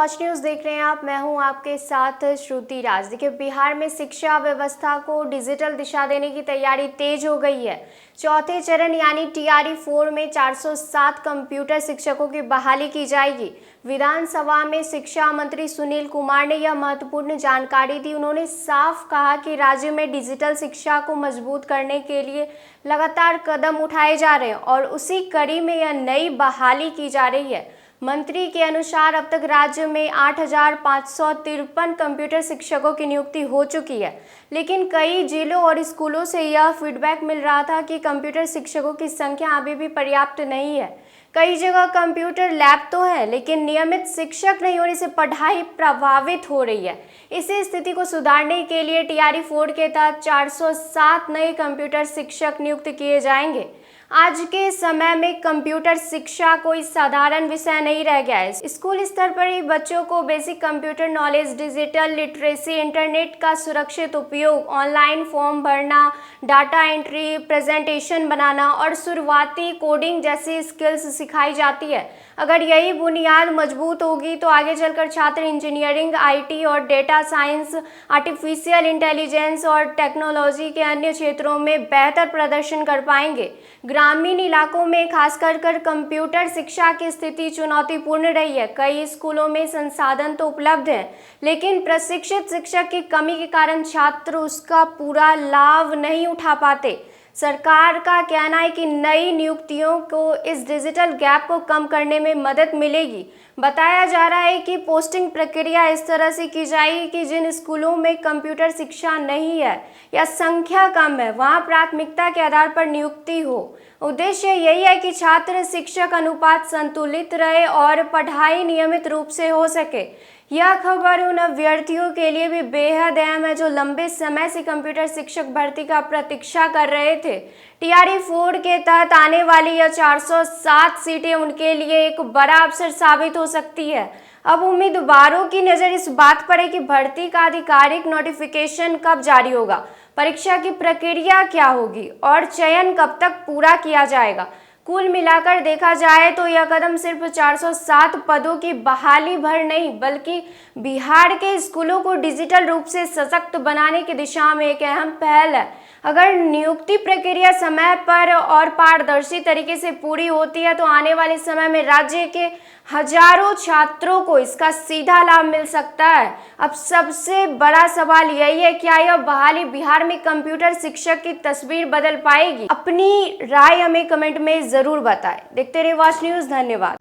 Watch news देख रहे हैं आप। मैं हूं आपके साथ श्रुति राज। देखिए, बिहार में शिक्षा व्यवस्था को डिजिटल दिशा देने की तैयारी तेज हो गई है। चौथे चरण यानी टीआरई 4 में 407 कंप्यूटर शिक्षकों की बहाली की जाएगी। विधानसभा में शिक्षा मंत्री सुनील कुमार ने यह महत्वपूर्ण जानकारी दी। उन्होंने साफ कहा कि राज्य में डिजिटल शिक्षा को मजबूत करने के लिए लगातार कदम उठाए जा रहे हैं और उसी कड़ी में यह नई बहाली की जा रही है। मंत्री के अनुसार अब तक राज्य में 8,553 कंप्यूटर शिक्षकों की नियुक्ति हो चुकी है, लेकिन कई जिलों और स्कूलों से यह फीडबैक मिल रहा था कि कंप्यूटर शिक्षकों की संख्या अभी भी पर्याप्त नहीं है। कई जगह कंप्यूटर लैब तो है, लेकिन नियमित शिक्षक नहीं होने से पढ़ाई प्रभावित हो रही है। इसी स्थिति को सुधारने के लिए टीआरई 4 के तहत 407 नए कंप्यूटर शिक्षक नियुक्त किए जाएंगे। आज के समय में कंप्यूटर शिक्षा कोई साधारण विषय नहीं रह गया है। स्कूल स्तर पर ही बच्चों को basic computer knowledge, digital literacy, internet का सुरक्षित उपयोग, ऑनलाइन फॉर्म भरना, डाटा एंट्री, प्रेजेंटेशन बनाना और शुरुआती कोडिंग जैसी स्किल्स सिखाई जाती है। अगर यही बुनियाद मजबूत होगी तो आगे चलकर छात्र इंजीनियरिंग, आईटी और डेटा साइंस, आर्टिफिशियल इंटेलिजेंस और टेक्नोलॉजी के अन्य क्षेत्रों में बेहतर प्रदर्शन कर पाएंगे। ग्रामीण इलाकों में खासकर कंप्यूटर शिक्षा की स्थिति चुनौतीपूर्ण रही है। कई स्कूलों में संसाधन तो उपलब्ध है, लेकिन प्रशिक्षित शिक्षक की कमी के कारण छात्र उसका पूरा लाभ नहीं उठा पाते। सरकार का कहना है कि नई नियुक्तियों को इस डिजिटल गैप को कम करने में मदद मिलेगी। बताया जा रहा है कि पोस्टिंग प्रक्रिया इस तरह से की जाएगी कि जिन स्कूलों में कंप्यूटर शिक्षा नहीं है या संख्या कम है, वहां प्राथमिकता के आधार पर नियुक्ति हो। उद्देश्य यही है कि छात्र शिक्षक अनुपात संतुलित रहे और पढ़ाई नियमित रूप से हो सके। यह खबर उन अभ्यर्थियों के लिए भी बेहद अहम है जो लंबे समय से कंप्यूटर शिक्षक भर्ती का प्रतीक्षा कर रहे थे। टीआरई 4 के तहत आने वाली यह 407 सीटें उनके लिए एक बड़ा अवसर साबित हो सकती है। अब उम्मीदवारों की नज़र इस बात पर है कि भर्ती का आधिकारिक नोटिफिकेशन कब जारी होगा, परीक्षा की प्रक्रिया क्या होगी और चयन कब तक पूरा किया जाएगा। कुल मिलाकर देखा जाए तो यह कदम सिर्फ 407 पदों की बहाली भर नहीं, बल्कि बिहार के स्कूलों को डिजिटल रूप से सशक्त बनाने की दिशा में एक अहम पहल है। अगर नियुक्ति प्रक्रिया समय पर और पारदर्शी तरीके से पूरी होती है तो आने वाले समय में राज्य के हजारों छात्रों को इसका सीधा लाभ मिल सकता है। अब सबसे बड़ा सवाल यही है, क्या यह बहाली बिहार में कंप्यूटर शिक्षक की तस्वीर बदल पाएगी? अपनी राय हमें कमेंट में जरूर बताएं। देखते रहिए वॉच न्यूज़। धन्यवाद।